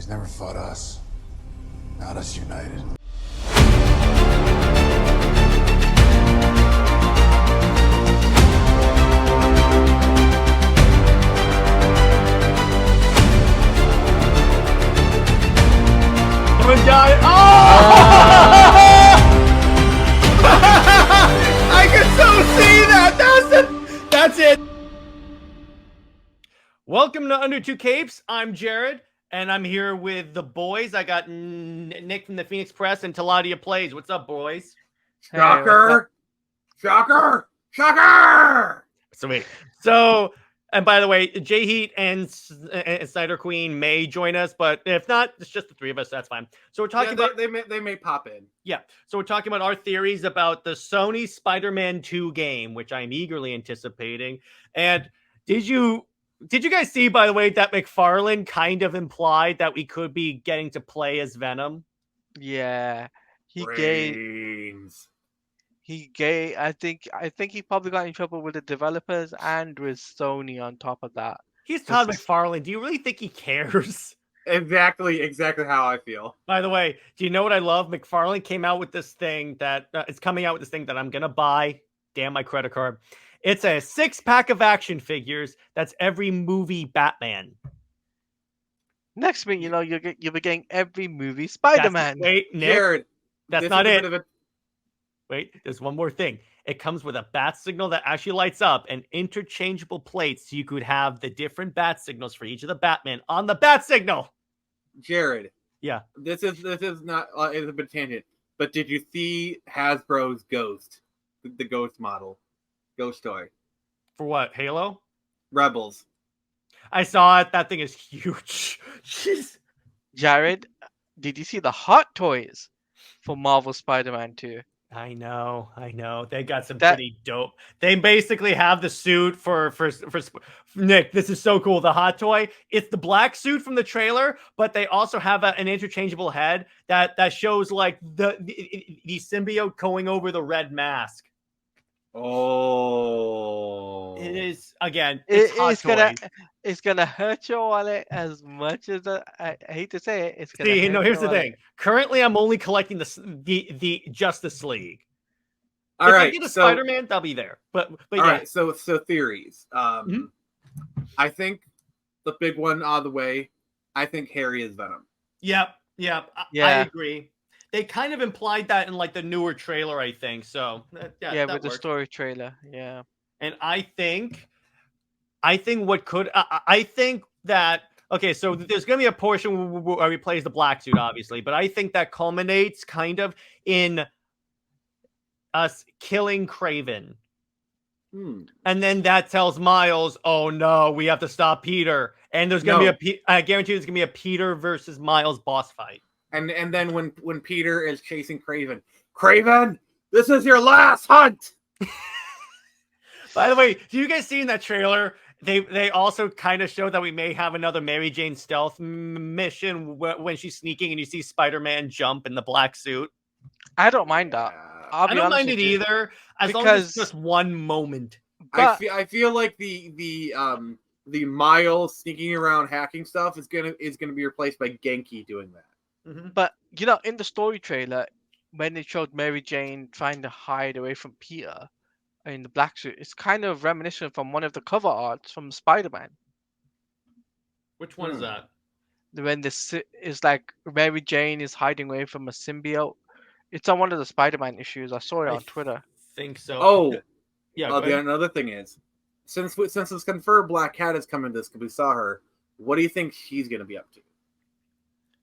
He's never fought us. Not us united. Oh! I can so see that. That's it. Welcome to Under Two Capes. I'm Jared, and I'm here with the boys. I got Nick from the Phoenix Press and Teladia Plays. What's up, boys? Shocker! Hey, shocker! Shocker! So, and by the way, JJheat and Snyder Queen may join us, but if not, it's just the three of us. That's fine. So we're talking about they may pop in. Yeah. So we're talking about our theories about the Sony Spider-Man 2 game, which I'm eagerly anticipating. And did you guys see, by the way, that McFarlane kind of implied that we could be getting to play as Venom? Yeah, he gave. I think he probably got in trouble with the developers and with Sony on top of that. He's Todd McFarlane. Do you really think he cares? Exactly how I feel. By the way, do you know what I love? McFarlane came out with this thing that it's coming out with this thing that I'm gonna buy. Damn my credit card. It's a 6-pack of action figures. That's every movie Batman. Next thing you know, you'll be getting every movie Spider-Man. Wait, Nick, Jared, that's not it. Wait, there's one more thing. It comes with a bat signal that actually lights up and interchangeable plates, so you could have the different bat signals for each of the Batman on the bat signal. Jared, yeah, this is not it's a bit tangent, but did you see Hasbro's Ghost, the Ghost model, Ghost toy? For what? Halo? Rebels. I saw it. That thing is huge. Jeez. Jared, did you see the Hot Toys for Marvel Spider-Man 2? I know. They got some pretty dope. They basically have the suit for Nick. This is so cool. The Hot Toy. It's the black suit from the trailer, but they also have an interchangeable head that shows like the symbiote going over the red mask. Oh, it is again. It's gonna hurt your wallet as much as I hate to say it. It's gonna. Here's the thing. Currently, I'm only collecting the Justice League. All if right, I get a Spider-Man, they'll be there. But all yeah. right. So theories. I think the big one out of the way. I think Harry is Venom. Yep. I agree. They kind of implied that in like the newer trailer, I think. So with works. the story trailer, yeah. And I think what could I think that okay, so there's gonna be a portion where he plays the black suit, obviously, but I think that culminates kind of in us killing Kraven. And then that tells Miles, oh no, we have to stop Peter. And there's gonna be I guarantee there's gonna be a Peter versus Miles boss fight. And then when Peter is chasing Kraven, this is your last hunt. By the way, do you guys see in that trailer? They also kind of show that we may have another Mary Jane stealth mission when she's sneaking and you see Spider-Man jump in the black suit. I don't mind that. I don't mind it either, as long as it's just one moment. But I feel like the Miles sneaking around hacking stuff is gonna be replaced by Genki doing that. Mm-hmm. But in the story trailer, when they showed Mary Jane trying to hide away from Peter in the black suit, it's kind of reminiscent from one of the cover arts from Spider-Man. Which one is that? When this is like Mary Jane is hiding away from a symbiote. It's on one of the Spider-Man issues. I saw it on Twitter. Think so. Oh, yeah. Another thing is, since it's confirmed Black Cat is coming to this, because we saw her. What do you think she's gonna be up to?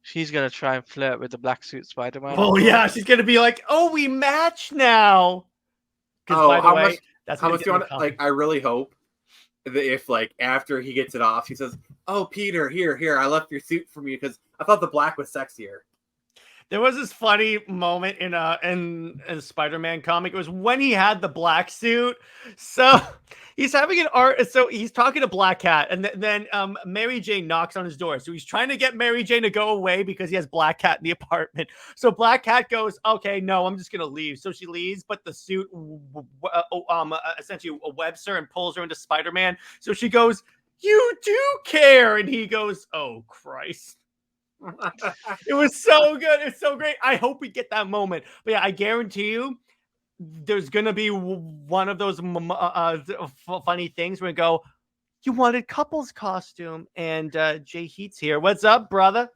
She's gonna try and flirt with the black suit Spider-Man. Oh yeah, she's gonna be like, "Oh, we match now." Oh, how much do you want? Like, I really hope that if like after he gets it off, he says, "Oh, Peter, here, I left your suit for you because I thought the black was sexier." There was this funny moment in a Spider-Man comic. It was when he had the black suit. So he's having an art. So he's talking to Black Cat, and then Mary Jane knocks on his door. So he's trying to get Mary Jane to go away because he has Black Cat in the apartment. So Black Cat goes, "Okay, no, I'm just gonna leave." So she leaves, but the suit essentially webs her and pulls her into Spider-Man. So she goes, "You do care," and he goes, "Oh Christ." It was so good. It's so great. I hope we get that moment. But yeah, I guarantee you, there's gonna be one of those funny things where we go, "You wanted couples costume," and JJheat's here. What's up, brother?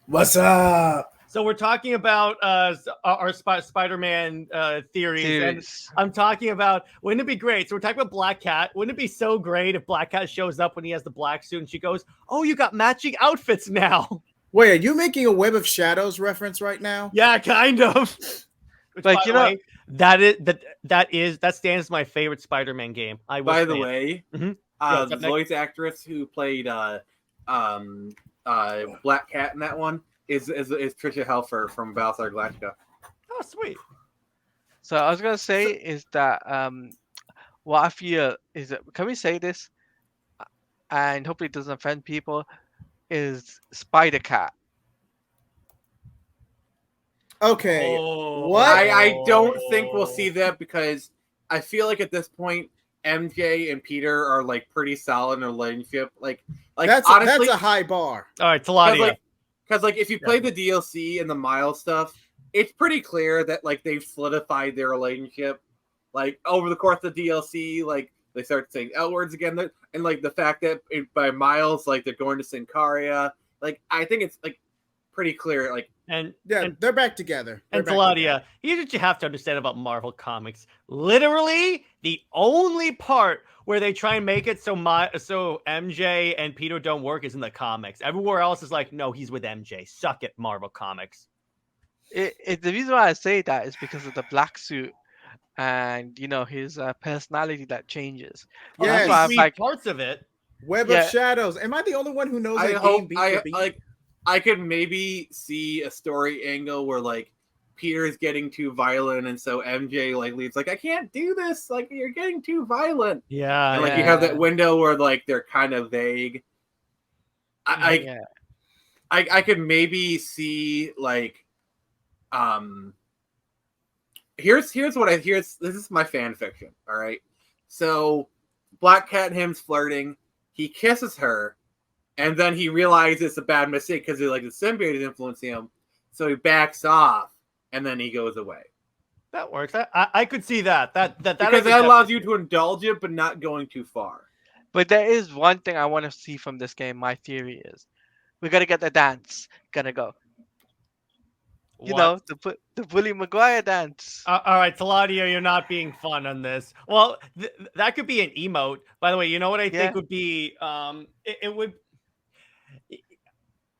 What's up? So we're talking about our Spider-Man theories, and I'm talking about, wouldn't it be great? So we're talking about Black Cat. Wouldn't it be so great if Black Cat shows up when he has the black suit and she goes, "Oh, you got matching outfits now"? Wait, are you making a Web of Shadows reference right now? Yeah, kind of. Which, like, you know, way, that stands as my favorite Spider-Man game. By the way, the voice actress who played Black Cat in that one is Trisha Helfer from Battlestar Galactica. Oh, sweet. So I was gonna say is that what I feel is that, can we say this? And hopefully it doesn't offend people. Is Spider Cat. Okay. What? I don't think we'll see that, because I feel like at this point MJ and Peter are like pretty solid in their relationship. Like honestly, that's a high bar. All right, Teladia. Because like if you play the DLC and the Miles stuff, it's pretty clear that like they've solidified their relationship. Like over the course of the DLC, like they start saying L words again, and like the fact that by Miles, like they're going to Sincaria. Like I think it's like pretty clear. Like and they're back together. And Teladia, here's what you have to understand about Marvel Comics. Literally, the only part where they try and make it so MJ and Peter don't work is in the comics. Everywhere else is like, no, he's with MJ. Suck it, Marvel Comics. The reason why I say that is because of the black suit and his personality that changes. Yeah, that's like parts of it. Web of Shadows. Am I the only one who knows that game beat for beat? I could maybe see a story angle where like Peter's getting too violent, and so MJ like leaves like, I can't do this, like you're getting too violent. Yeah. And like you have that window where like they're kind of vague. I could maybe see like here's this is my fan fiction, all right? So Black Cat and him's flirting, he kisses her. And then he realizes it's a bad mistake because the symbiote is influencing him. So he backs off, and then he goes away. That works. I could see that. Because that allows you to indulge it, but not going too far. But there is one thing I want to see from this game. My theory is, we gotta get the dance. Gotta go. What? The Bully Maguire dance. All right, Teladia, you're not being fun on this. Well, that could be an emote. By the way, you know what I think would be? It would.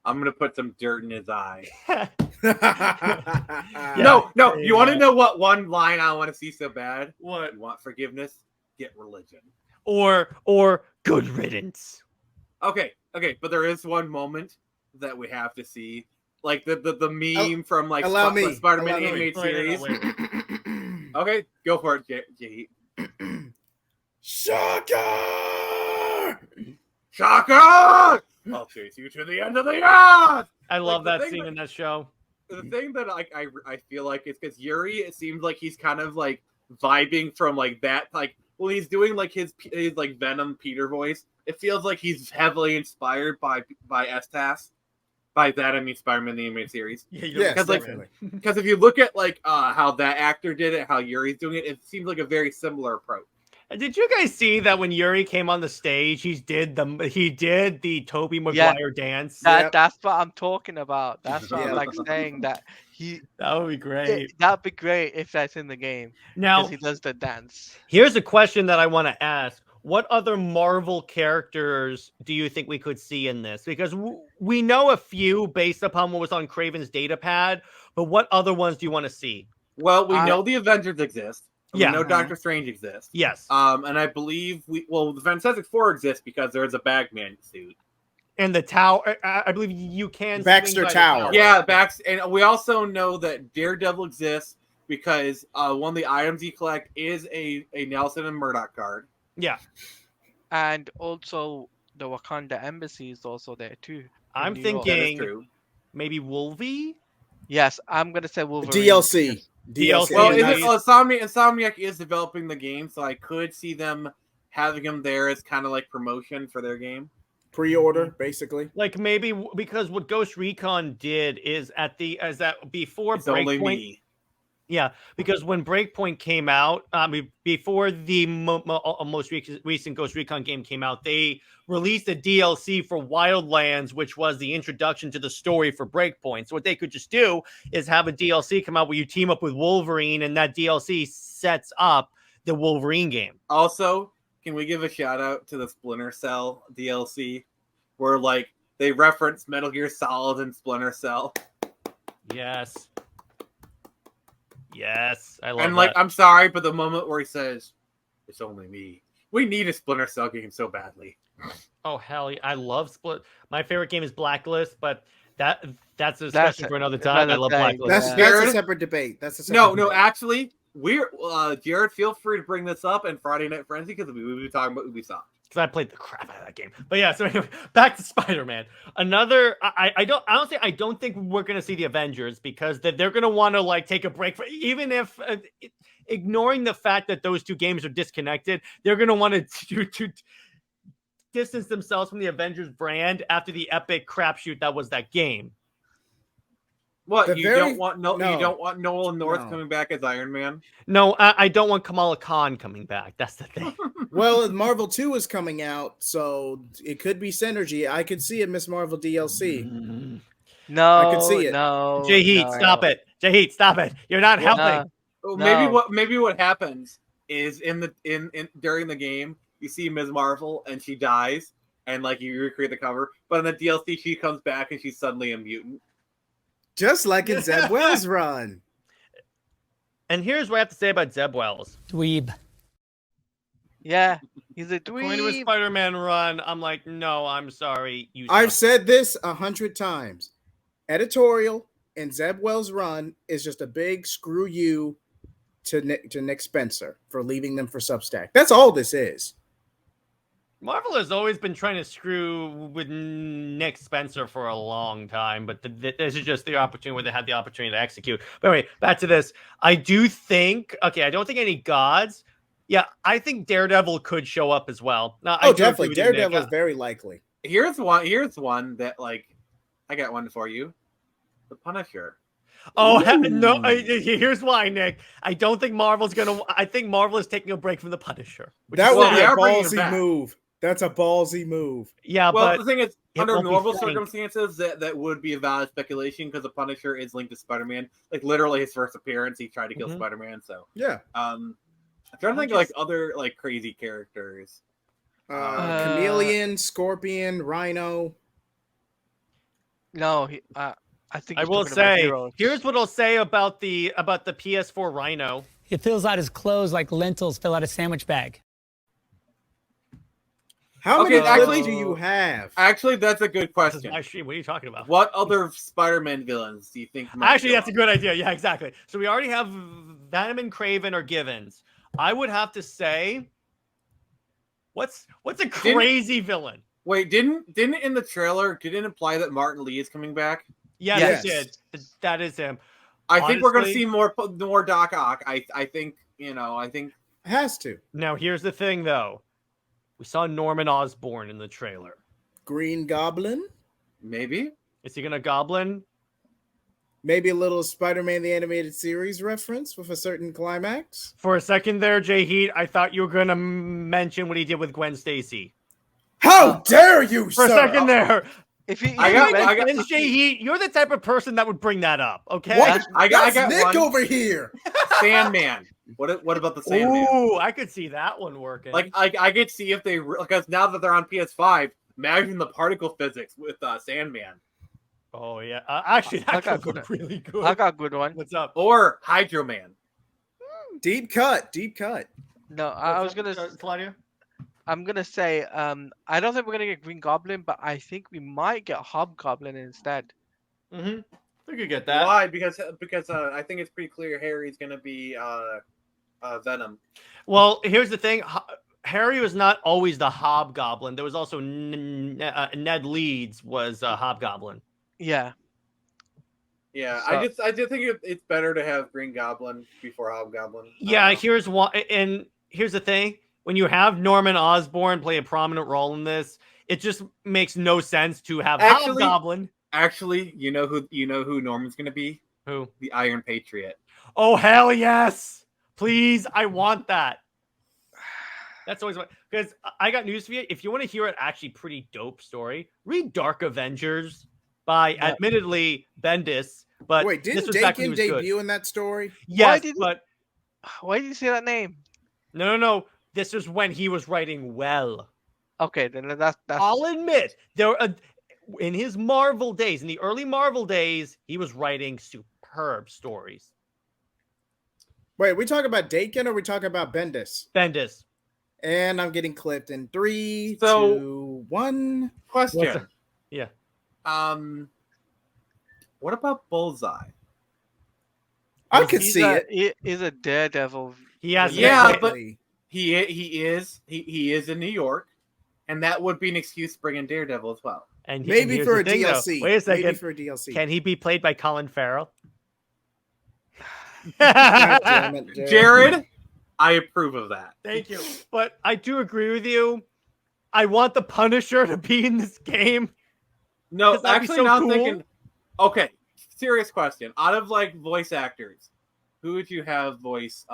I'm gonna put some dirt in his eye. Yeah, no. You want to know what one line I want to see so bad? What? You want forgiveness? Get religion. Or good riddance. Okay. But there is one moment that we have to see, like the meme from like Spider-Man animated series. Okay, go for it, JJheat. Shocker! I'll chase you to the end of the earth. I love that scene in that show. The thing that I feel like is because Yuri, it seems like he's kind of like vibing from like that, like when he's doing like his like Venom Peter voice. It feels like he's heavily inspired by Estas. By that I mean Spider-Man the animated series. Yeah, because if you look at like how that actor did it, how Yuri's doing it, it seems like a very similar approach. Did you guys see that when Yuri came on the stage, he did the Tobey Maguire dance? That's what I'm talking about. That's what I'm like saying that that would be great. That'd be great if that's in the game. Now he does the dance. Here's a question that I want to ask. What other Marvel characters do you think we could see in this? Because we know a few based upon what was on Craven's datapad, but what other ones do you want to see? Well, we know the Avengers exist. We know Doctor Strange exists. Yes. And I believe the Fantastic Four exists because there is a Bagman suit. And the tower, I believe you can Baxter Tower. Yeah, and we also know that Daredevil exists because one of the items you collect is a Nelson and Murdoch card. Yeah. And also the Wakanda embassy is also there too. I'm thinking maybe Wolvie? Yes, I'm gonna say Wolverine. DLC. Well, Insomniac is developing the game, so I could see them having him there as kind of like promotion for their game. Pre-order, basically. Like maybe because what Ghost Recon did is before It's only Breakpoint. me. Yeah, because when Breakpoint came out, before the most recent Ghost Recon game came out, they released a DLC for Wildlands, which was the introduction to the story for Breakpoint. So what they could just do is have a DLC come out where you team up with Wolverine, and that DLC sets up the Wolverine game. Also, can we give a shout out to the Splinter Cell DLC, where like they reference Metal Gear Solid and Splinter Cell? Yes. Yes, I love And like, that. I'm sorry, but the moment where he says, "It's only me," we need a Splinter Cell game so badly. Oh hell yeah, I love Split. My favorite game is Blacklist, but that's a discussion for another time. I love Blacklist. That's a separate debate. That's a separate debate. Actually, we're Jared. Feel free to bring this up in Friday Night Frenzy because we'll be talking about Ubisoft. Because I played the crap out of that game. But yeah, so anyway, back to Spider-Man. I don't think we're gonna see the Avengers because they're gonna want to like take a break even if ignoring the fact that those two games are disconnected, they're gonna want to distance themselves from the Avengers brand after the epic crapshoot that was that game. What you don't want Nolan North coming back as Iron Man? No, I don't want Kamala Khan coming back. That's the thing. Well, Marvel 2 is coming out, so it could be synergy. I could see a Miss Marvel DLC. No, I could see it. No, JJheat, stop it. JJheat, stop it. You're not helping. Maybe what happens is in during the game you see Ms. Marvel and she dies and like you recreate the cover, but in the DLC she comes back and she's suddenly a mutant. Just like in Zeb Wells' run. And here's what I have to say about Zeb Wells. Dweeb. Yeah, he's a dweeb. Going to a Spider-Man run, I'm like, no, I'm sorry. I've said this 100 times. Editorial and Zeb Wells' run is just a big screw you to Nick Spencer for leaving them for Substack. That's all this is. Marvel has always been trying to screw with Nick Spencer for a long time, but this is just the opportunity where they had the opportunity to execute. But anyway, back to this. I don't think any gods. Yeah, I think Daredevil could show up as well. Now, definitely. Daredevil is very likely. Here's one that like I got one for you. The Punisher. Oh no! Here's why, Nick. I don't think Marvel's gonna. I think Marvel is taking a break from the Punisher. That would be a ballsy move. That's a ballsy move. Yeah, well, the thing is, under normal circumstances, that would be a valid speculation because the Punisher is linked to Spider-Man. Like literally, his first appearance, he tried to kill Spider-Man. So yeah. I'm trying to think of like other like crazy characters. Chameleon, Scorpion, Rhino. No, I think I will say. Here's what I'll say about the PS4 Rhino. He fills out his clothes like lentils fill out a sandwich bag. How many actually do you have? Actually, that's a good question. My stream. What are you talking about? What other Spider-Man villains do you think? Actually, that's a good idea. Yeah, exactly. So we already have Venom and Craven or Givens. I would have to say, what's a crazy villain? Wait, didn't in the trailer didn't imply that Martin Lee is coming back? Yes, it did. That is him. I think we're going to see more Doc Ock. I think it has to. Now here's the thing, though. We saw Norman Osborn in the trailer. Green Goblin? Maybe. Is he gonna Goblin? Maybe a little Spider-Man the Animated Series reference with a certain climax? For a second there, JJheat, I thought you were gonna mention what he did with Gwen Stacy. How dare you, For sir? a second there. If you, I got JJheat, you're the type of person that would bring that up, okay? What? I got Nick one. over here. Sandman. What about the Sandman? Ooh, I could see that one working. Like I could see if they because now that they're on PS5, imagine the particle physics with Sandman. Oh yeah, actually that could look really good. I got a good one. What's up? Or Hydro Man. Deep cut. No, I was gonna. Teladia? I'm gonna say, I don't think we're gonna get Green Goblin, but I think we might get Hobgoblin instead. Mm-hmm. We could get that. Why? Because I think it's pretty clear Harry's gonna be Venom. Well, here's the thing. Harry was not always the Hobgoblin. There was also Ned Leeds was Hobgoblin. Yeah. Yeah, so, I just think it's better to have Green Goblin before Hobgoblin. Yeah, here's why. And here's the thing: when you have Norman Osborn play a prominent role in this, it just makes no sense to have Actually- Hobgoblin. Actually, you know who Norman's gonna be? Who? The Iron Patriot. Oh hell yes! Please, I want that. That's always what. Because I got news for you. If you want to hear an actually pretty dope story, read Dark Avengers by, admittedly, Bendis. But Wait, this didn't was back when he Dakin was good. debut in that story? Yes, didn't- but Why did you say that name? no. This was when he was writing well. Okay, then that's I'll admit in his Marvel days, in the early Marvel days, he was writing superb stories. Wait, we talking about Dakin or we talking about Bendis? Bendis. And I'm getting clipped in 3, So- 2, 1. Question. Yeah. What about Bullseye? I could see it. He is a Daredevil. He has Yeah, that- but he is in New York, and that would be an excuse to bring in Daredevil as well. and Maybe here's for the a thing, though. DLC. Wait a second. Maybe for a DLC. Can he be played by Colin Farrell? God damn it, Jared, I approve of that. Thank you. But I do agree with you. I want the Punisher to be in this game. No, 'Cause that'd be actually, so now I'm cool. thinking. Okay, serious question. Out of like voice actors, who would you have voice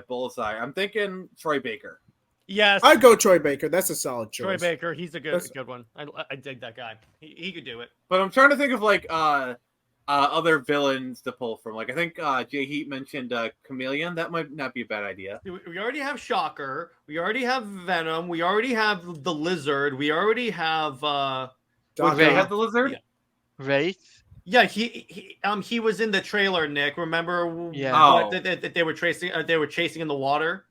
Bullseye? I'm thinking Troy Baker. Yes. I'd go Troy Baker. That's a solid choice. Troy Baker. He's a That's- good one. I dig that guy. He could do it. But I'm trying to think of like other villains to pull from. Like I think JJheat mentioned Chameleon. That might not be a bad idea. We already have Shocker. We already have Venom. We already have the Lizard. We already have Would Doc they Okay. have the lizard? Yeah. Right? yeah, he was in the trailer, Nick. Remember Yeah. what, that they were chasing in the water?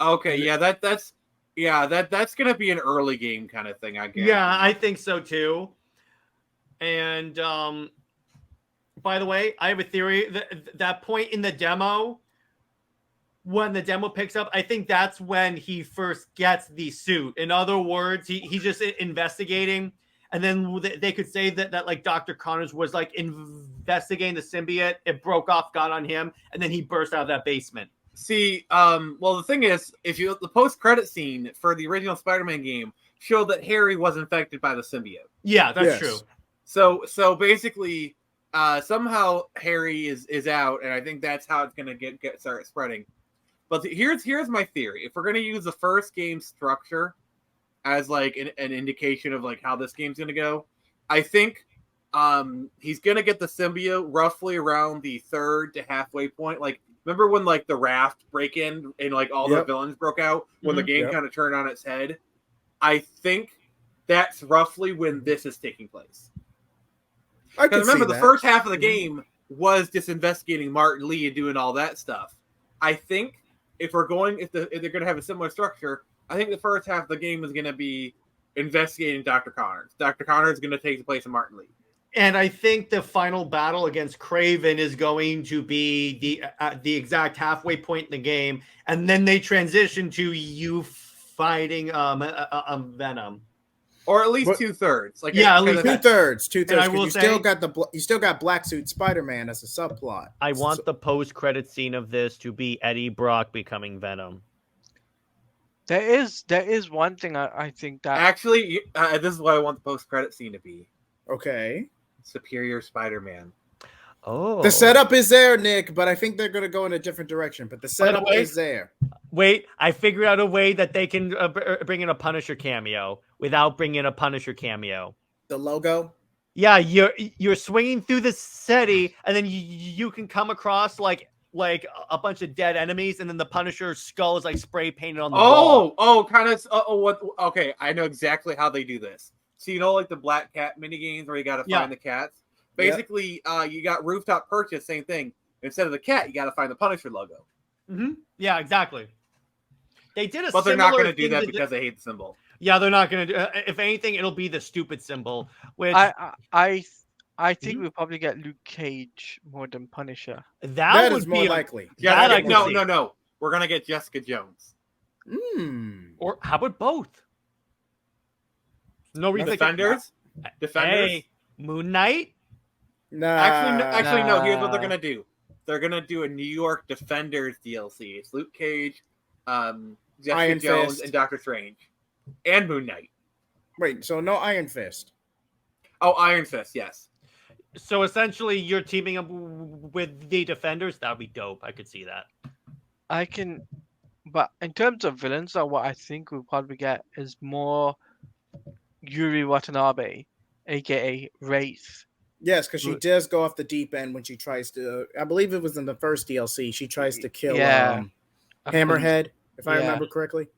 Okay, yeah, that's gonna be an early game kind of thing, I guess. Yeah, I think so too. And by the way, I have a theory that point in the demo, when the demo picks up, I think that's when he first gets the suit. In other words, he's just investigating, and then they could say that like Dr. Connors was like investigating the symbiote. It broke off, got on him, and then he burst out of that basement. See, well, the thing is, the post-credit scene for the original Spider-Man game showed that Harry was infected by the symbiote. Yeah, that's Yes. true. So basically, somehow Harry is out, and I think that's how it's gonna start spreading. But here's my theory: if we're gonna use the first game structure as like an indication of like how this game's gonna go, I think he's gonna get the symbiote roughly around the third to halfway point. Like, remember when like the raft break-in and like all the villains broke out when the game kind of turned on its head? I think that's roughly when this is taking place. I can Because remember, see the that. first half of the game was just investigating Martin Lee and doing all that stuff. I think if they're going to have a similar structure, I think the first half of the game is going to be investigating Dr. Connors. Dr. Connors is going to take the place of Martin Lee. And I think the final battle against Kraven is going to be the exact halfway point in the game, and then they transition to you fighting Venom. Or at least What- 2/3. Like, Yeah, at least Two-thirds. And I will You say- still got Black Suit Spider-Man as a subplot. I want the post-credit scene of this to be Eddie Brock becoming Venom. There is one thing I think that Actually, this is what I want the post-credit scene to be. Okay. Superior Spider-Man. Oh, The setup is there, Nick, but I think they're going to go in a different direction. But the setup way- is there. Wait, I figured out a way that they can bring in a Punisher cameo without bringing in a Punisher cameo. The logo. Yeah, you're swinging through the city, and then you can come across like a bunch of dead enemies, and then the Punisher's skull is like spray painted on the wall. Kind of. What? Okay, I know exactly how they do this. So you know, like the Black Cat mini games where you got to find Yeah. the cats. Basically, you got rooftop purchase, same thing. Instead of the cat, you got to find the Punisher logo. Mm-hmm. Yeah, exactly. They did a But they're not similar going to do thing that to because they hate the symbol. Yeah, they're not going to do. If anything, it'll be the stupid symbol. Which I think Mhm. we'll probably get Luke Cage more than Punisher. That would is more be likely. Yeah, That I no, can no, see. no. We're gonna get Jessica Jones. Or how about both? No reason. Defenders. Hey, Moon Knight. Nah. Actually, no. Here's what they're gonna do. They're gonna do a New York Defenders DLC. It's Luke Cage, Jessica Iron Jones, Fist. and Doctor Strange. and Moon Knight. Wait, so no Iron Fist. Oh, Iron Fist, yes. So essentially, you're teaming up with the Defenders. That would be dope. I could see that. I can, but in terms of villains, what I think we'll probably get is more Yuri Watanabe, aka Wraith. Yes, because she does go off the deep end when she tries to. I believe it was in the first DLC. She tries to kill Hammerhead, if I remember correctly.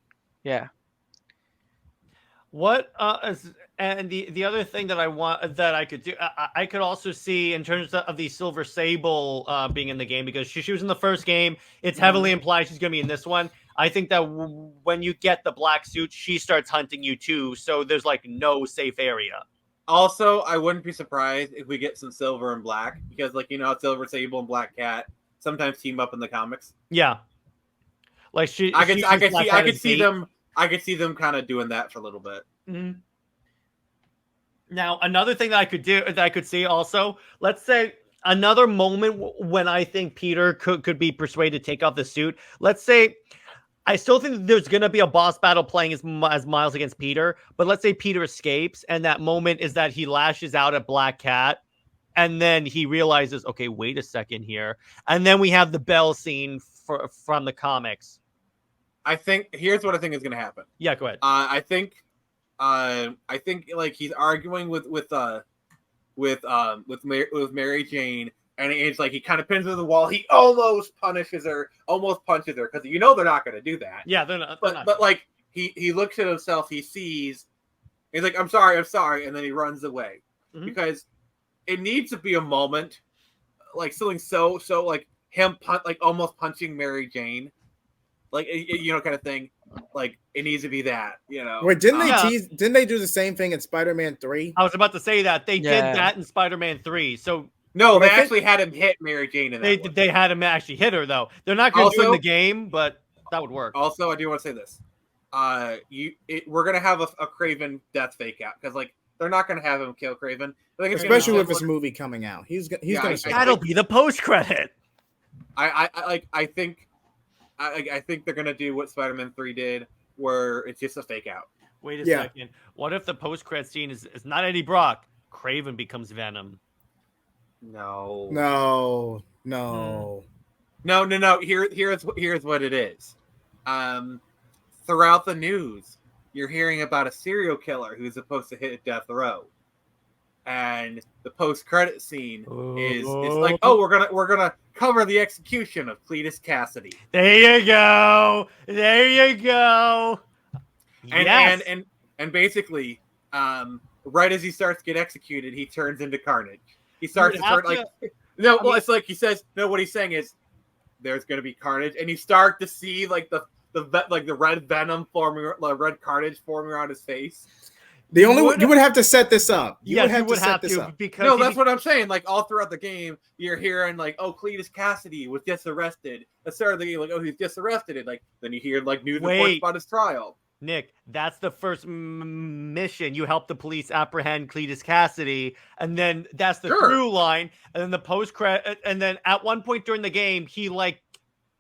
Yeah. What and the other thing that I could do, I could also see in terms of the Silver Sable being in the game, because she was in the first game. It's heavily implied she's going to be in this one. I think that when you get the black suit, she starts hunting you too. So there's like no safe area. Also, I wouldn't be surprised if we get some Silver and Black, because like, you know, Silver Sable and Black Cat sometimes team up in the comics. Yeah. Like I could see them kind of doing that for a little bit. Mm-hmm. Now, another thing that I could see also, let's say another moment when I think Peter could be persuaded to take off the suit. Let's say, I still think there's going to be a boss battle playing as Miles against Peter, but let's say Peter escapes, and that moment is that he lashes out at Black Cat, and then he realizes, okay, wait a second here. And then we have the bell scene from the comics. Here's what I think is going to happen. Yeah, go ahead. I think like he's arguing with Mary Jane, and it's like he kind of pins her to the wall. He almost punches her because you know they're not going to do that. Yeah, they're not. But like he looks at himself, he sees, he's like, I'm sorry, and then he runs away because it needs to be a moment like something so like him almost punching Mary Jane, like you know, kind of thing. Like it needs to be that, you know. Wait, didn't they do the same thing in Spider-Man 3? I was about to say that they did that in Spider-Man 3. So no, they actually had him hit Mary Jane in that. They had him actually hit her though. They're not going to do it in the game, but that would work. Also, I do want to say this: we're gonna have a Craven death fake out, because like they're not gonna have him kill Craven, especially with this movie coming out. He's gonna. That'll be the post credit. I think they're gonna do what Spider-Man 3 did, where it's just a fake out. Wait a second. What if the post credit scene is not Eddie Brock? Craven becomes Venom. No. Here's what it is. Throughout the news, you're hearing about a serial killer who's supposed to hit death row, and the post-credit scene is like, oh, we're gonna cover the execution of Cletus Cassidy. There you go. And basically, right as he starts to get executed, he turns into Carnage. He starts to turn it's like he says, no, what he's saying is there's going to be Carnage, and you start to see like the red Venom forming, red Carnage forming around his face. You would have to set this up. You would have to set this up. Because that's what I'm saying. Like all throughout the game, you're hearing like, oh, Cletus Cassidy was just arrested. At the start of the game, like, oh, he's just arrested. And like then you hear like news reports about his trial. Nick, that's the first mission. You help the police apprehend Cletus Cassidy, and then that's the through line, and then the post credit, and then at one point during the game, he like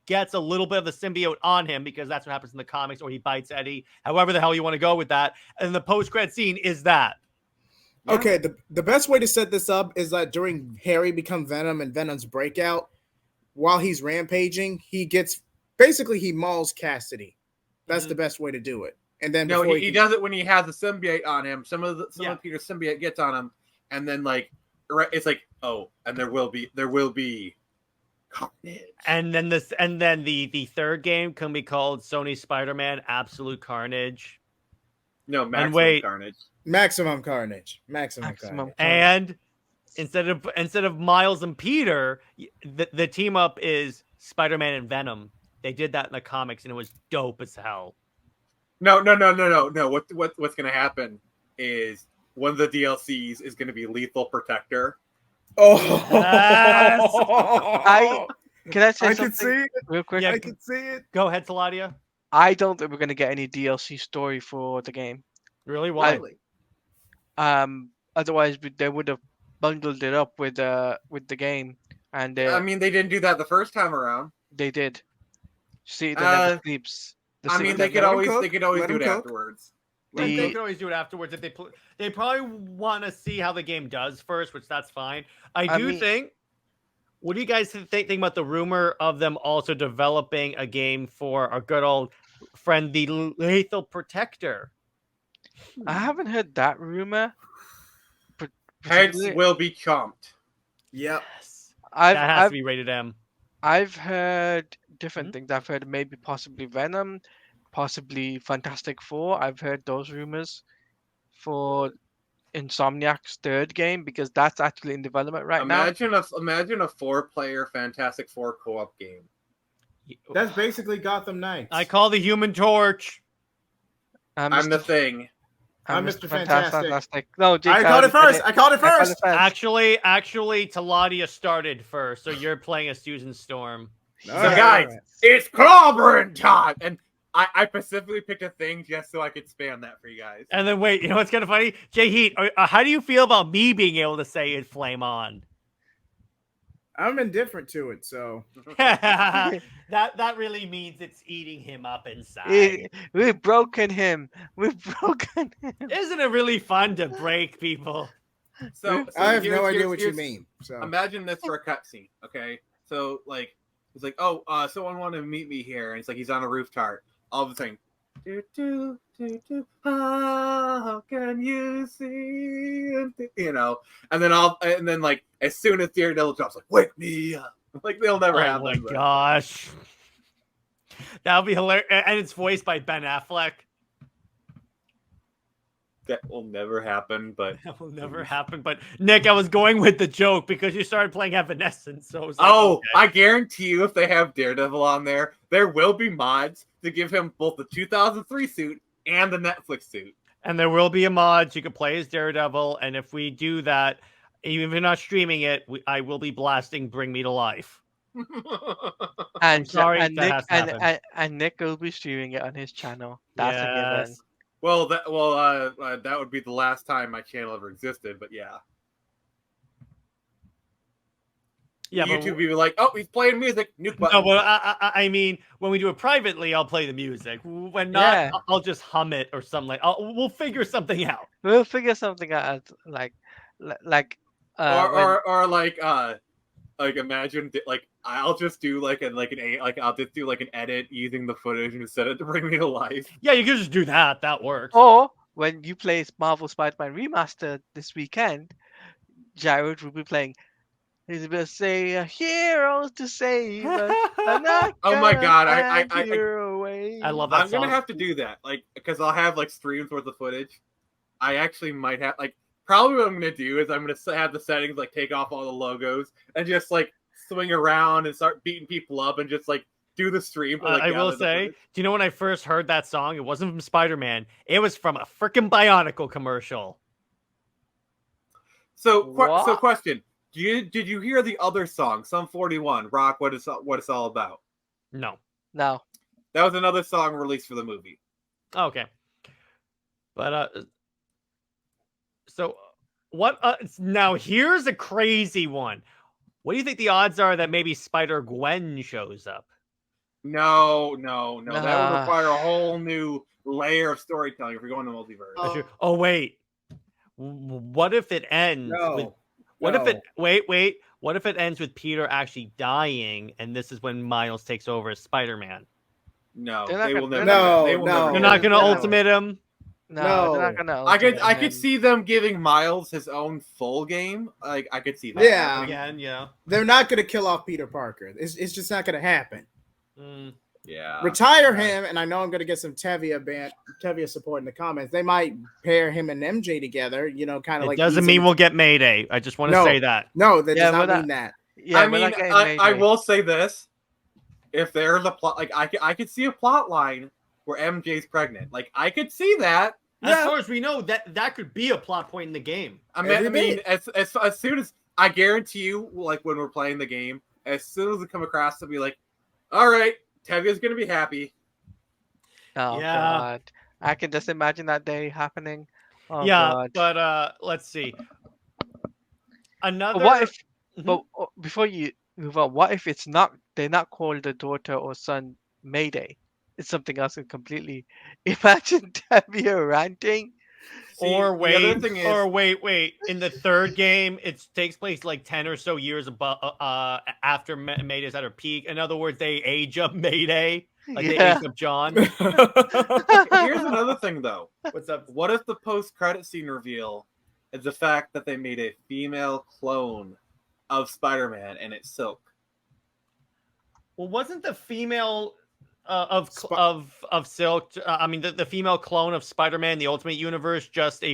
gets a little bit of the symbiote on him, because that's what happens in the comics, or he bites Eddie. However the hell you want to go with that, and the post credit scene is that. Okay, the best way to set this up is that during Harry become Venom and Venom's breakout, while he's rampaging, he mauls Cassidy. That's the best way to do it. And then he does it when he has the symbiote on him. Some of Peter's symbiote gets on him, and then like it's like, oh, and there will be Carnage. And then the third game can be called Sony Spiderman Absolute Carnage. No, Maximum Carnage. Maximum Carnage. And instead of Miles and Peter, the team up is Spider-Man and Venom. They did that in the comics, and it was dope as hell. No. What's going to happen is one of the DLCs is going to be Lethal Protector. Oh, yes. Can I say something? Can see it real quick? I can see it. Go ahead, Teladia. I don't think we're going to get any DLC story for the game. Really? Why? Otherwise, they would have bundled it up with the game. And I mean, they didn't do that the first time around. They did. See, they never sleeps. They could always do it afterwards. They can always do it afterwards if they probably want to see how the game does first, which that's fine. I do think. What do you guys think about the rumor of them also developing a game for our good old friend, the Lethal Protector? I haven't heard that rumor. Heads will be chomped. Yep. Yes. That has to be rated M. I've heard different things. I've heard maybe possibly Venom, possibly Fantastic Four. I've heard those rumors for Insomniac's third game because that's actually in development right now. Imagine a 4-player Fantastic Four co-op game. That's basically Gotham Knights. I call the Human Torch. I'm the Thing. I'm Mr. Fantastic. No, Jake, I called it first. Actually, Teladia started first, so you're playing as Susan Storm. So guys, it's clobbering time, and I specifically picked a thing just so I could spam that for you guys. And then wait, you know what's kind of funny? JJheat, how do you feel about me being able to say it flame on? I'm indifferent to it, so that really means it's eating him up inside. We've broken him. We've broken him. Isn't it really fun to break people? So I have no idea what you mean. So imagine this for a cutscene, okay? So like it's like, oh, someone wanted to meet me here, and it's like he's on a rooftop. All of a sudden, how can you see? You know, and then like as soon as Daredevil drops, like wake me up. Like they'll never have. Oh my gosh, that would be hilarious. And it's voiced by Ben Affleck. That will never happen, but that will never happen. But Nick, I was going with the joke because you started playing Evanescence. So like, okay. I guarantee you, if they have Daredevil on there will be mods to give him both the 2003 suit and the Netflix suit. And there will be a mod you can play as Daredevil. And if we do that, even if you're not streaming it, I will be blasting "Bring Me to Life." And sorry, and Nick will be streaming it on his channel. That's a given. Well, that would be the last time my channel ever existed, but yeah. Yeah, YouTube would be like, oh, he's playing music. Nuke button. No, but I mean, when we do it privately, I'll play the music. When not, I'll just hum it or something. We'll figure something out. We'll figure something out, like imagine like I'll just do I'll just do an edit using the footage and set it to bring me to life. Yeah, you can just do that. That works. Or when you play Marvel Spider-Man Remastered this weekend, Jared will be playing. He's gonna say heroes to save us. Oh my god, I love that. I'm gonna have to do that, because I'll have streams worth of footage. I actually might have probably what I'm gonna do is I'm gonna have the settings take off all the logos and just swing around and start beating people up and just do the stream. I will say, do you know when I first heard that song? It wasn't from Spider-Man. It was from a freaking Bionicle commercial. So question. Did you hear the other song, Sum 41, Rock, what it's all about? No. No. That was another song released for the movie. Okay. But, so what, now here's a crazy one. What do you think the odds are that maybe Spider-Gwen shows up? No. That would require a whole new layer of storytelling if we're going to multiverse. Oh, wait. What if it ends with... What if it ends with Peter actually dying, and this is when Miles takes over as Spider-Man? No, they will never. They're not going to ultimate him. No, they're not going to. I could see them giving Miles his own full game. I could see that. Yeah, again, yeah. They're not going to kill off Peter Parker. It's just not going to happen. Yeah. Retire him, and I know I'm going to get some Tevia support in the comments. They might pair him and MJ together, kind of like. It doesn't mean we'll get Mayday. I just want to say that. No, that does not mean that. Yeah, I will say this: if there's a plot, I could see a plot line where MJ's pregnant. I could see that. As far as we know, that could be a plot point in the game. I mean, as soon as I guarantee you, when we're playing the game, as soon as we come across to be all right. Tevia's gonna be happy. Oh God! I can just imagine that day happening. Oh, yeah, God. But let's see. Another. What if? But before you move on, what if they're not called the daughter or son Mayday? it's something else completely. Imagine Tabia ranting. See, Or the other thing is, wait. In the third game, it takes place like 10 or so years after Mayday's at her peak. In other words, they age up Mayday, like they Yeah. age up John. here's another thing though. What's up? What if the post-credit scene reveal is the fact that they made a female clone of Spider-Man and it's Silk? Well, wasn't the female of Silk? I mean, the female clone of Spider-Man, the Ultimate Universe, just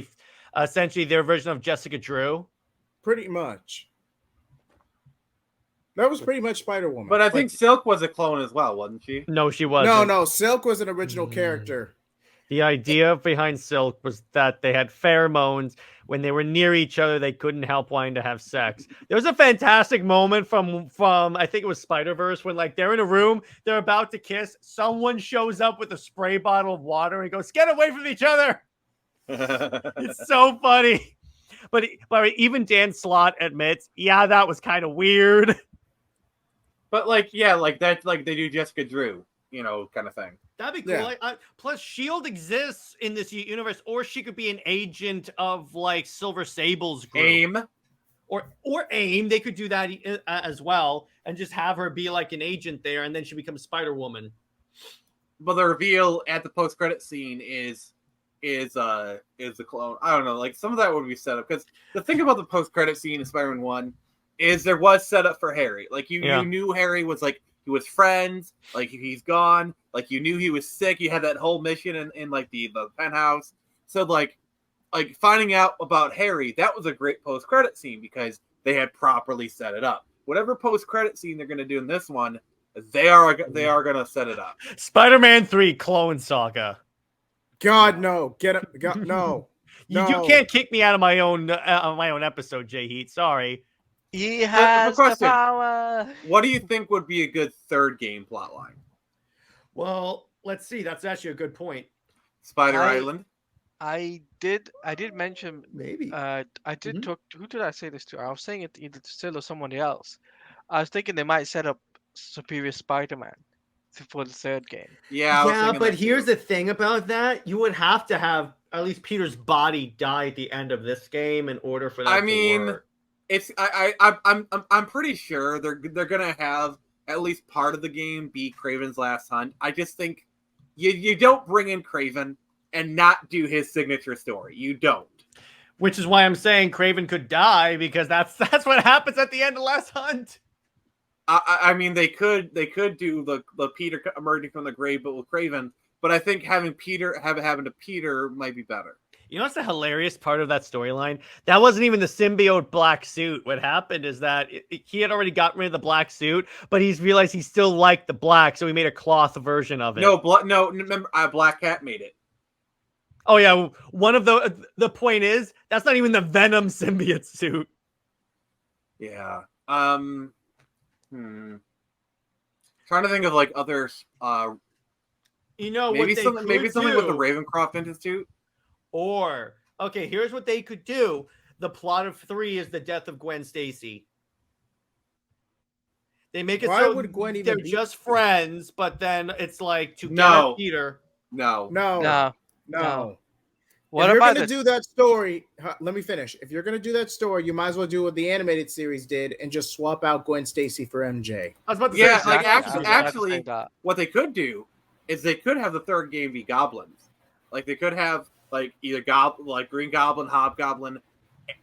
essentially their version of Jessica Drew. Pretty much. That was pretty much Spider-Woman. But I think Silk was a clone as well, wasn't she? No, she wasn't. No, Silk was an original character. The idea behind Silk was that they had pheromones. When they were near each other, they couldn't help wanting to have sex. There was a fantastic moment from I think it was Spider-Verse when like they're in a room, they're about to kiss. Someone shows up with a spray bottle of water and goes, "Get away from each other." It's so funny. But even Dan Slott admits, yeah, that was kind of weird. But like, yeah, like that's like they do Jessica Drew, you know, kind of thing. That'd be cool. Yeah. Plus, S.H.I.E.L.D. exists in this universe, or she could be an agent of like Silver Sable's group. AIM. Or AIM. They could do that as well, and just have her be like an agent there, and then she becomes Spider-Woman. But the reveal at the post-credit scene is the clone. I don't know, like some of that would be set up because the thing about the post-credit scene in Spider-Man 1 is there was set up for Harry. Like you knew Harry was like he was friends, like he's gone, like you knew he was sick. You had that whole mission in like the penthouse. So like finding out about Harry, that was a great post-credit scene because they had properly set it up. Whatever post-credit scene they're going to do in this one, they are going to set it up. Spider-Man 3 Clone Saga. God, no. Get it. God, no. You No. can't kick me out of my own episode, JJheat. Sorry. He has the question. power. What do you think would be a good third game plotline? Well, let's see. That's actually a good point. Spider Island? I did mention Maybe. I did Mhm. talk. Who did I say this to? I was saying it either to Sil or somebody else. I was thinking they might set up Superior Spider-Man for the third game. Yeah, I was Yeah, thinking but that here's too. the thing about that. You would have to have at least Peter's body die at the end of this game in order for that to work. It's I'm pretty sure they're gonna have at least part of the game be Kraven's last hunt. I just think you don't bring in Kraven and not do his signature story. You don't. Which is why I'm saying Kraven could die because that's what happens at the end of Last Hunt. I mean they could do the Peter emerging from the grave, but with Kraven. But I think having having to Peter might be better. You know what's the hilarious part of that storyline? That wasn't even the symbiote black suit. What happened is that he had already gotten rid of the black suit, but he's realized he still liked the black, so he made a cloth version of it. No, remember, Black Cat made it. Oh yeah, one of the point is that's not even the Venom symbiote suit. Yeah. Trying to think of like other You know maybe what they something could something with the do? Ravencroft Institute. Or okay, here's what they could do. The plot of 3 is the death of Gwen Stacy. They make it Why so would Gwen even they're be just friends, but then it's like to No. get Peter. No. No. No. No. What if you're about going to the do that story, let me finish. If you're going to do that story, you might as well do what the animated series did and just swap out Gwen Stacy for MJ. I was about to Yeah, say like I was about to actually, say that. what they could do is they could have the third game be goblins. Like they could have like either Green Goblin, Hobgoblin,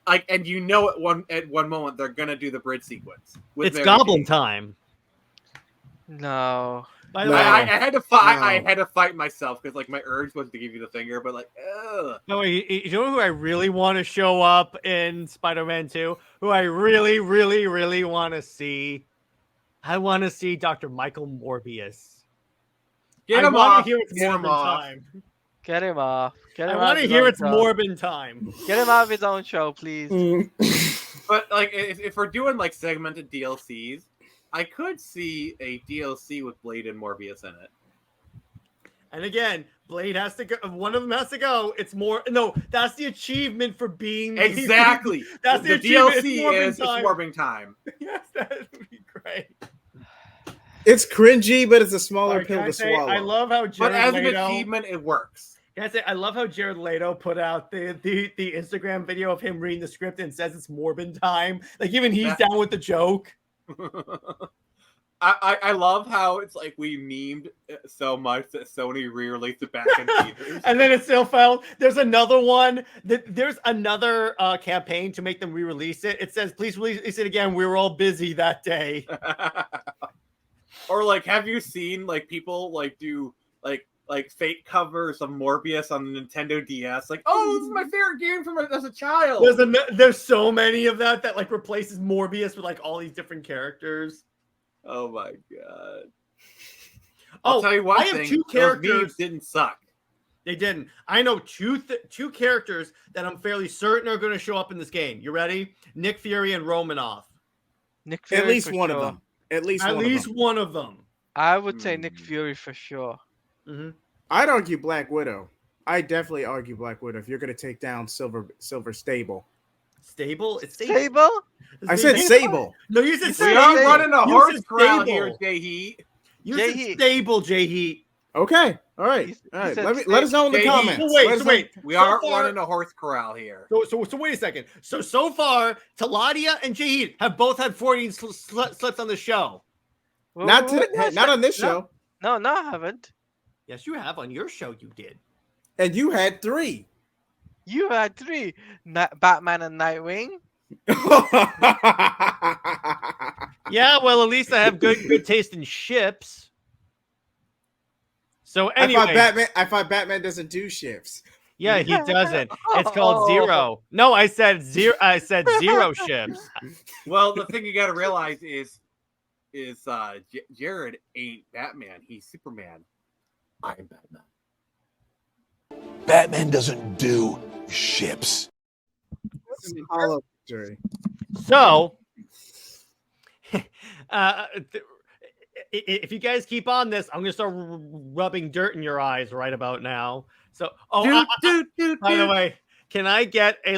like, and you know at one moment they're gonna do the bridge sequence. With it's Mary Goblin Jane. time. No. By the No. way, I had to fight. No. I had to fight myself because like my urge was to give you the finger, but like, ugh. no, you know who I really want to show up in Spider-Man 2? Who I really, really, really want to see? I want to see Dr. Michael Morbius. Get I him want off. to hear it's Get him Morbin off. time. Get him off. Get him I out want of to his hear own it's show. Morbin time. Get him out of his own show, please. But like, if we're doing like segmented DLCs, I could see a DLC with Blade and Morbius in it. And again, Blade has to go. One of them has to go. It's more. No, that's the achievement for being Exactly. That's the the achievement. DLC It's Morbin is time. Morbing time. Yes, that would be great. It's cringy, but it's a smaller Alright, can pill I to say, swallow. I love how But Jared as an Leto. achievement, it works. Can I say, I love how Jared Leto put out the Instagram video of him reading the script and says it's Morbin time. Like even he's down with the joke. I love how it's like we memed so much that Sony re-released it back in theaters. And then it still fell. There's another one. There's another campaign to make them re-release it. It says, please release it again. We were all busy that day. Or like, have you seen like people like do like fake covers of Morpheus on the Nintendo DS? Like, oh, this is my favorite game from as a child. There's so many of that like replaces Morbius with like all these different characters. Oh my god! I'll tell you one I thing. have two Those characters. memes didn't suck. They didn't. I know two characters that I'm fairly certain are going to show up in this game. You ready? Nick Fury and Romanoff. Nick Fury At least for one of sure. them. At least One of them. I would say Nick Fury for sure. Mm-hmm. I'd argue Black Widow. I definitely argue Black Widow if you're going to take down Silver Stable. Stable? It's Sable? I said Sable. No, you said We Stable. are running a You horse said corral Stable. here, JJheat. You said JJheat. Stable, JJheat. Okay. All right. He All right. said Let us know in the JJheat. comments. So wait, Let us so know- wait. We So are far- running a horse corral here. So wait a second. So far, Teladia and JJheat have both had 14 slips on the show. Not Whoa, today. Not on this show. No, I haven't. Yes, you have. On your show, you did. And you had 3. You had 3. Batman and Nightwing. Yeah, well, at least I have good taste in ships. So anyway, I thought Batman doesn't do shifts. yeah, he doesn't. It's called Zero. No, I said zero. I said zero ships. Well, the thing you got to realize is Jared ain't Batman. He's Superman. I'm Batman. Batman doesn't do ships. Hollow victory. So, if you guys keep on this, I'm gonna start rubbing dirt in your eyes right about now. So, by the way, can I get a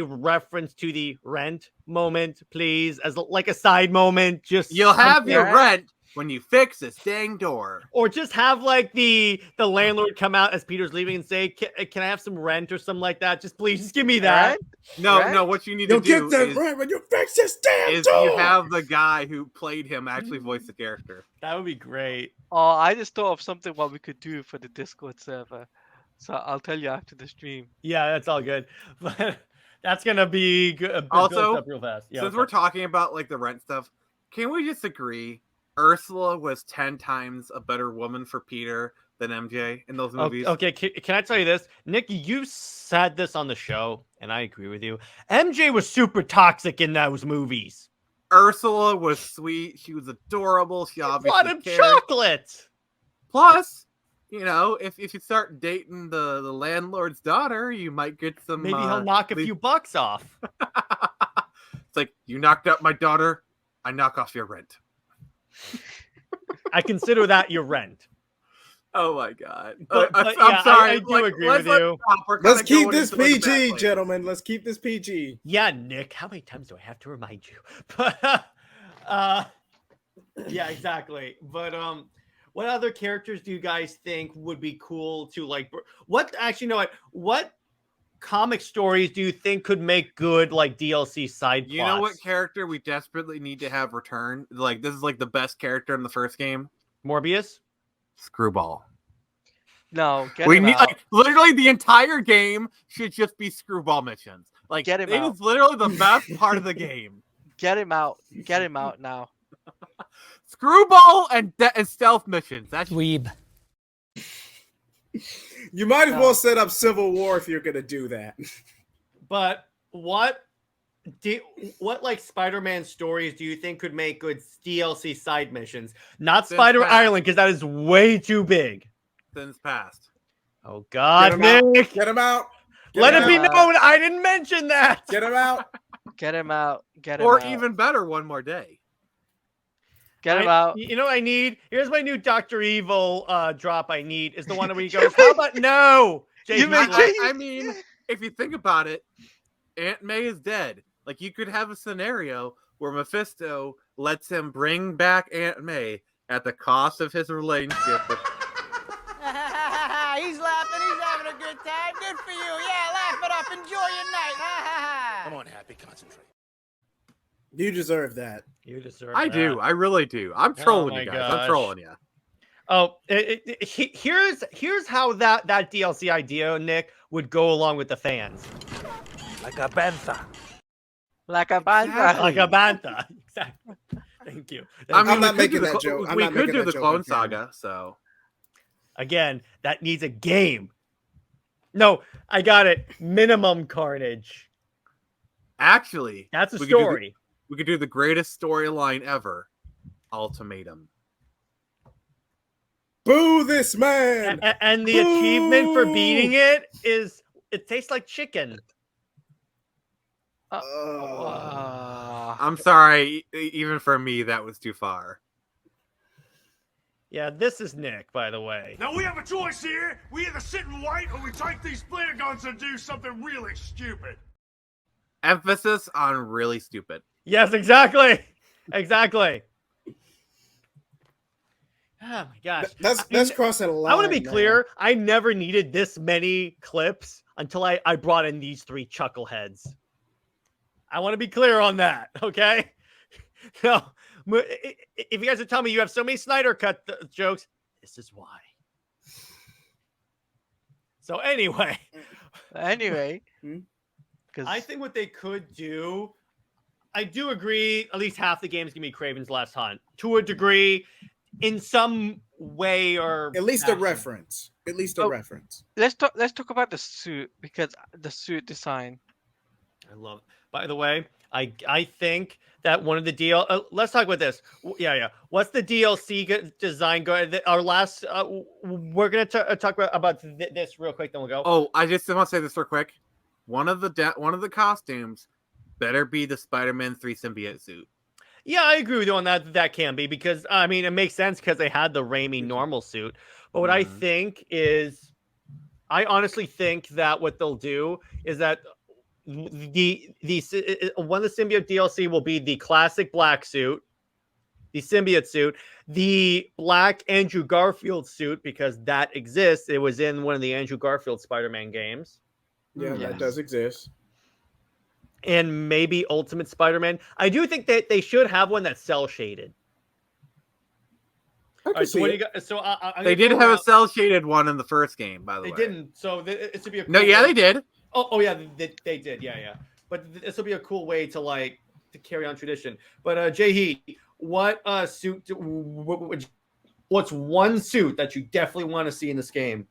reference to the rent moment, please, as like a side moment? Just You'll have your Yeah. rent when you fix this dang door. or just have like the landlord come out as Peter's leaving and say, "Can I have some rent or something like that? Just please, just give me that." Right? No, Right? no. What you need You'll to do get that is, right when you fix this damn is door. you have the guy who played him actually voice the character. That would be great. Oh, I just thought of something what we could do for the Discord server. So I'll tell you after the stream. Yeah, that's all good. But that's gonna be good. Also, up real fast. Yeah, Since we're talking about like the rent stuff, can we just agree Ursula was 10 times a better woman for Peter than MJ in those movies? Okay, can I tell you this? Nick, you said this on the show, and I agree with you. MJ was super toxic in those movies. Ursula was sweet. She was adorable. She Bought obviously him cared. chocolate. Plus, you know, if you start dating the landlord's daughter, you might get some. Maybe he'll knock a few bucks off. It's like, you knocked out my daughter, I knock off your rent. I consider that your rent. Oh my god! But I'm yeah, sorry. I do agree with let's you. stop. We're Let's kinda keep going this into, like, a bad PG, place. gentlemen. Let's keep this PG. Yeah, Nick, how many times do I have to remind you? But yeah, exactly. But what other characters do you guys think would be cool to like? What actually, no, what comic stories do you think could make good like DLC side plots? You know what character we desperately need to have return? Like, this is like the best character in the first game. Morbius? Screwball. No, get We him need out. like literally the entire game should just be Screwball missions. Like, Get him it out. is literally the best part of the game. Get him out. Get him out now. Screwball and stealth missions. That's Dweeb. You might as No. well set up Civil War if you're gonna do that. But what like Spider-Man stories do you think could make good DLC side missions? Not Since Spider past. Island, because that is way too big. since past. Oh God, Get him out. Nick! Get him out. Get Let him it be out. known I didn't mention that. Get him out. Get him out. Get him Or out. even better, one more day. Get him out. You know what I need? Here's my new Dr. Evil drop I need. Is the one where he goes, how about no? You JJheat made left. I mean, if you think about it, Aunt May is dead. Like, you could have a scenario where Mephisto lets him bring back Aunt May, at the cost of his relationship with. He's laughing. He's having a good time. Good for you. Yeah, laugh it up. Enjoy your night. Come on, Happy, concentrate. You deserve that. You deserve I that. do. I really do. I'm trolling my you guys. gosh. I'm trolling you. Oh, here's how that DLC idea, Nick, would go along with the fans. Like a bantha. Like a bantha. Like a bantha. Exactly. Thank you. I mean, I'm not we could making do that the joke. I'm We not could making do that the joke Clone on camera. Saga. So Again, that needs a game. No, I got it. Minimum Carnage. actually, That's a we could do the- story. we could do the greatest storyline ever. Ultimatum. Boo this man. And the achievement for beating it is it tastes like chicken. I'm sorry. Even for me, that was too far. Yeah, this is Nick, by the way. Now we have a choice here. We either sit and wait or we take these flare guns and do something really stupid. Emphasis on really stupid. Yes, exactly. Exactly. Oh my gosh. That's crossing a line. I want to be man. clear. I never needed this many clips until I brought in these three chuckleheads. I want to be clear on that, okay? No, if you guys are telling me you have so many Snyder Cut jokes, this is why. So anyway, Because I think what they could do, I do agree, at least half the game's gonna be Kraven's Last Hunt to a degree, in some way or At least a fashion. reference. At least a Oh. reference. let's talk about the suit, because the suit design. I love. By the way, I think that one of the let's talk about this. Yeah. What's the DLC design going? Our last. We're gonna talk about this real quick. Then we'll go. Oh, I just want to say this real quick. One of the costumes better be the Spider-Man 3 symbiote suit. Yeah, I agree with you on that. That can be because I mean it makes sense because they had the Raimi normal suit. But what I think is, I honestly think that what they'll do is that one of the symbiote DLC will be the classic black suit, the symbiote suit, the black Andrew Garfield suit because that exists. It was in one of the Andrew Garfield Spider-Man games. Yeah, Yes. that does exist. And maybe Ultimate Spider-Man. I do think that they should have one that's cell shaded. I can see So what do it. you got? So I'm They gonna did go have a around- cell shaded one in the first game, by the They way. didn't. So it should be a cool No, yeah, way- they did. Oh yeah, they did. Yeah. But this will be a cool way to carry on tradition. But JJheat, what suit? What's one suit that you definitely want to see in this game?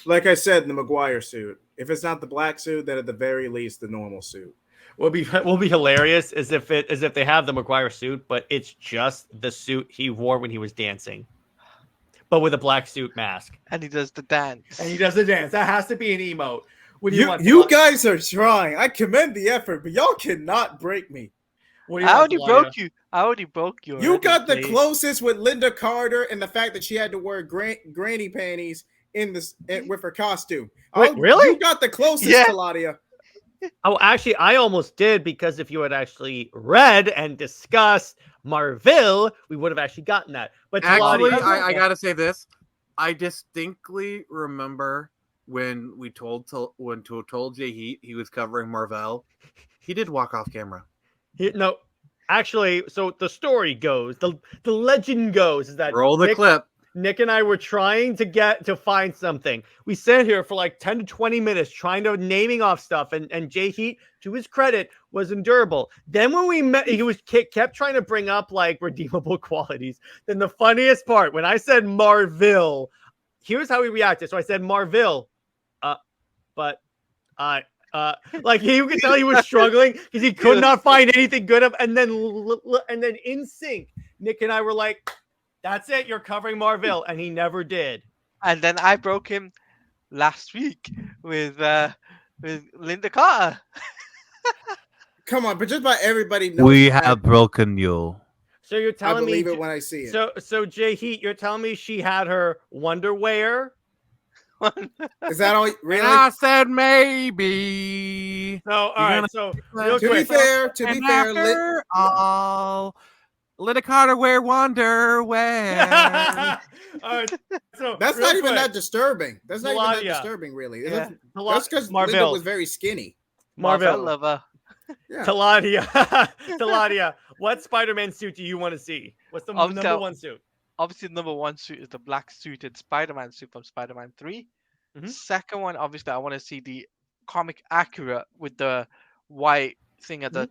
Like I said, the Maguire suit. If it's not the black suit, then at the very least the normal suit. Will be hilarious is if they have the Maguire suit, but it's just the suit he wore when he was dancing, but with a black suit mask, And he does the dance. and he does the dance. That has to be an emote. What do you want? You guys are trying. I commend the effort, but y'all cannot break me. What do you I want, already Teladia? broke you. I already broke you. You already, got the please. closest with Linda Carter and the fact that she had to wear granny panties with her costume. Wait, really? You got the closest, Yeah. Teladia. Oh, actually, I almost did because if you had actually read and discussed Marvel, we would have actually gotten that. But Actually, Teladia, I gotta say this. I distinctly remember when we told JJheat he was covering Marvel. He did walk off camera. no, actually, so the story goes, the legend goes is that Roll the clip. Nick and I were trying to find something. We sat here for like 10 to 20 minutes trying to naming off stuff, and JJheat, to his credit, was endurable. Then when we met, he kept trying to bring up like redeemable qualities. Then the funniest part, when I said Marvel, here's how he reacted. So I said Marvel, but like you could tell he was struggling because he could not find anything good of, and then in sync, Nick and I were like, that's it, you're covering Marvel, and he never did. And then I broke him last week with Linda Carter. Come on, but just about everybody knows. We have broken you. So you're I telling me believe it when I see it. so JJheat, you're telling me she had her Wonderwear? Is that all? And Really? I said maybe. No, all right. So real To be quick, fair, And after all, Let a Carter wear wonderwear. All right, so That's real not even quick, that disturbing. That's not even that Teladia. disturbing, really. Yeah. That's because Linda Marvel. was very skinny. Marvel Marvel. lover. Yeah. Teladia. Teladia, what Spider-Man suit do you want to see? What's the Obviously, number one suit? Obviously, the number one suit is the black suited Spider-Man suit from Spider-Man 3. Mhm. Second one, obviously, I want to see the comic accurate with the white thing at the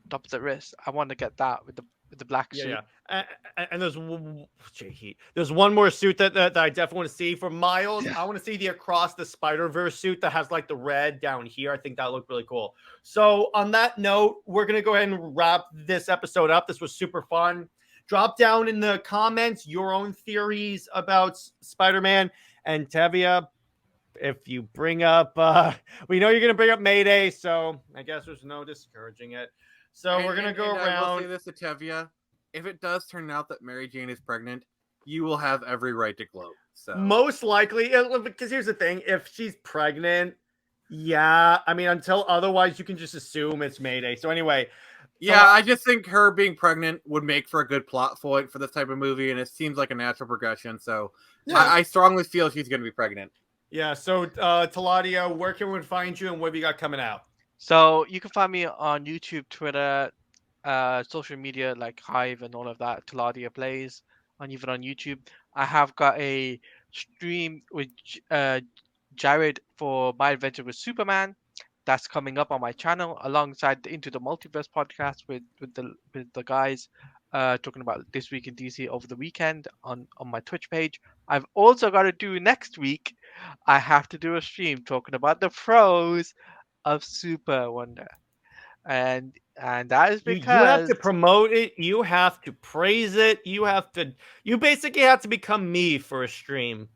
top of the wrist. I want to get that with the black suit. Yeah. And there's JJheat. There's one more suit that I definitely want to see for Miles. I want to see the Across the Spider-Verse suit that has like the red down here. I think that looked really cool. So on that note, we're gonna go ahead and wrap this episode up. This was super fun. Drop down in the comments your own theories about Spider-Man. And Tevia, if you bring up, we know you're going to bring up Mayday, so I guess there's no discouraging it. So we're going to go I will around. say this to Tevia. If it does turn out that Mary Jane is pregnant, you will have every right to gloat. So Most likely, because here's the thing. If she's pregnant, yeah. I mean, until otherwise, you can just assume it's Mayday. So anyway. yeah, I just think her being pregnant would make for a good plot point for this type of movie, and it seems like a natural progression. So Yeah. I strongly feel she's going to be pregnant. Yeah, so Teladia, where can we find you and what have you got coming out? So you can find me on YouTube, Twitter, social media like Hive and all of that. Teladia Plays, even on YouTube. I have got a stream with Jared for My Adventure with Superman. That's coming up on my channel alongside the Into the Multiverse podcast with the guys talking about This Week in DC over the weekend on my Twitch page. I've also got to do next week. I have to do a stream talking about the pros of Super Wonder, and that is because you have to promote it. You have to praise it. You basically have to become me for a stream.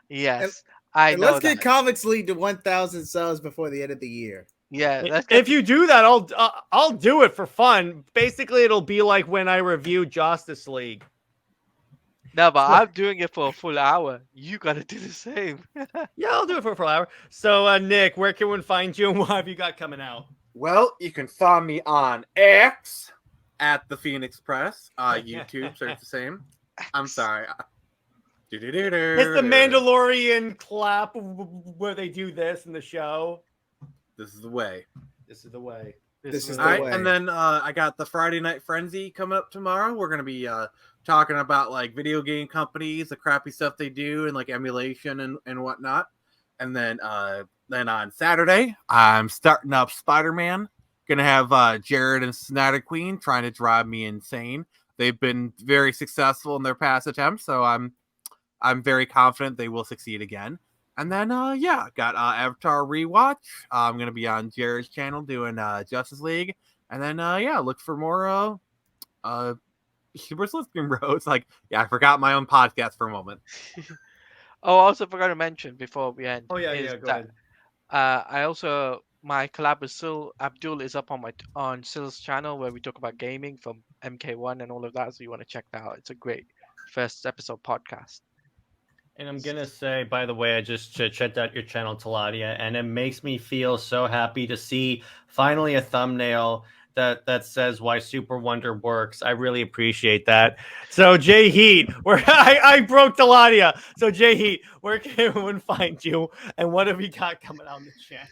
yes, And let's get Comics League to 1,000 subs before the end of the year. Yeah, if you do that, I'll do it for fun. Basically, it'll be like when I review Justice League. No, but I'm doing it for a full hour. You gotta do the same. Yeah, I'll do it for a full hour. So, Nick, where can one find you and what have you got coming out? Well, you can find me on X at the Phoenix Press. YouTube, search the same. I'm sorry. It's the Mandalorian clap where they do this in the show. This is the way. This is the way. This is All the right, way. and then I got the Friday Night Frenzy coming up tomorrow. We're gonna be talking about like video game companies, the crappy stuff they do, and like emulation and whatnot. And then on Saturday, I'm starting up Spider-Man. Gonna have Jared and Snyder Queen trying to drive me insane. They've been very successful in their past attempts, so I'm very confident they will succeed again. And then, got Avatar Rewatch. I'm going to be on Jared's channel doing Justice League. And then, look for more Super Slipstream Bros. I forgot my own podcast for a moment. Oh, I also forgot to mention before we end. Oh, yeah, go ahead. My collab with Sil Abdul is up on Sil's channel where we talk about gaming from MK1 and all of that. So you want to check that out. It's a great first episode podcast. And I'm going to say, by the way, I just checked out your channel, Teladia, and it makes me feel so happy to see finally a thumbnail that says why Super Wonder works. I really appreciate that. So, JJheat, I broke Teladia. So, JJheat, where can everyone find you, and what have you got coming on the channel?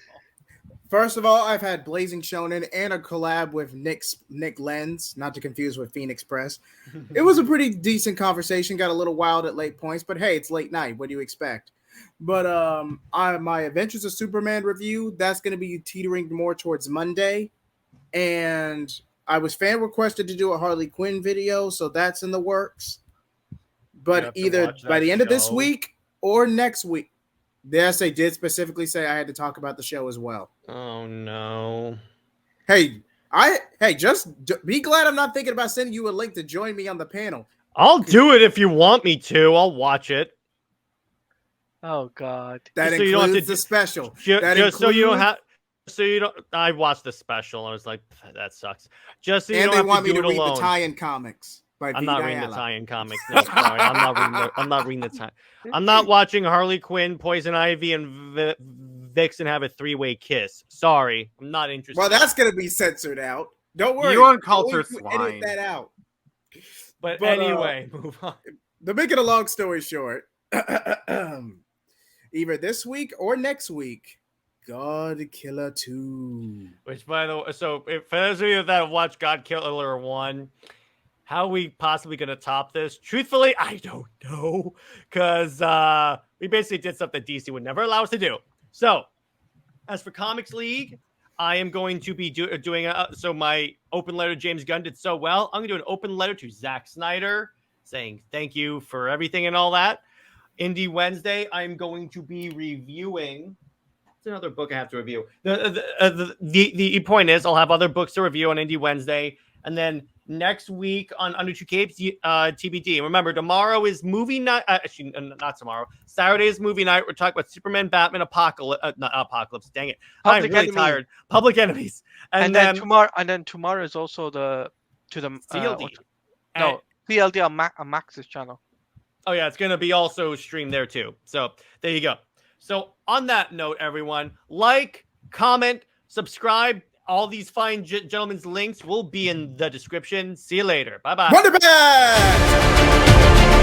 First of all, I've had Blazing Shonen and a collab with Nick Lenz, not to confuse with Phoenix Press. It was a pretty decent conversation, got a little wild at late points, but hey, it's late night. What do you expect? But my Adventures of Superman review, that's going to be teetering more towards Monday. And I was fan requested to do a Harley Quinn video, so that's in the works. But either by the end of this week or next week. Yes, they did specifically say I had to talk about the show as well. Oh, no. Hey, just be glad I'm not thinking about sending you a link to join me on the panel. I'll do it if you want me to. I'll watch it. Oh, God. That Just so you don't have includes to the special. Just so you don't have... So you don't... I watched the special. I was like, that sucks. Just so you don't have to do it alone. And they want me to read the tie-in comics. I'm not reading the tie-in comics. No, sorry, I'm not reading the tie. I'm not watching Harley Quinn, Poison Ivy, and Vixen have a three-way kiss. Sorry, I'm not interested. Well, that's gonna be censored out. Don't worry. You uncultured swine. Edit that out. But But, anyway, move on. To make it a long story short, either this week or next week, God Killer 2. Which, by the way, so if, for those of you that have watched God Killer 1, how are we possibly going to top this? Truthfully, I don't know. Because we basically did something DC would never allow us to do. So, as for Comics League, I am going to be doing so my open letter to James Gunn did so well. I'm going to do an open letter to Zack Snyder saying thank you for everything and all that. Indie Wednesday, I'm going to be reviewing. It's another book I have to review. The point is, I'll have other books to review on Indie Wednesday, and then next week on Under Two Capes, TBD. Remember, tomorrow is movie night. Actually, not tomorrow. Saturday is movie night. We're talking about Superman, Batman, Apocalypse. Not Apocalypse. Dang it! I'm really tired. Public Enemies, and then tomorrow is also the CLD. CLD on Max's channel. Oh yeah, it's gonna be also streamed there too. So there you go. So on that note, everyone, like, comment, subscribe. All these fine gentlemen's links will be in the description. See you later. Bye-bye. Wonder Bad!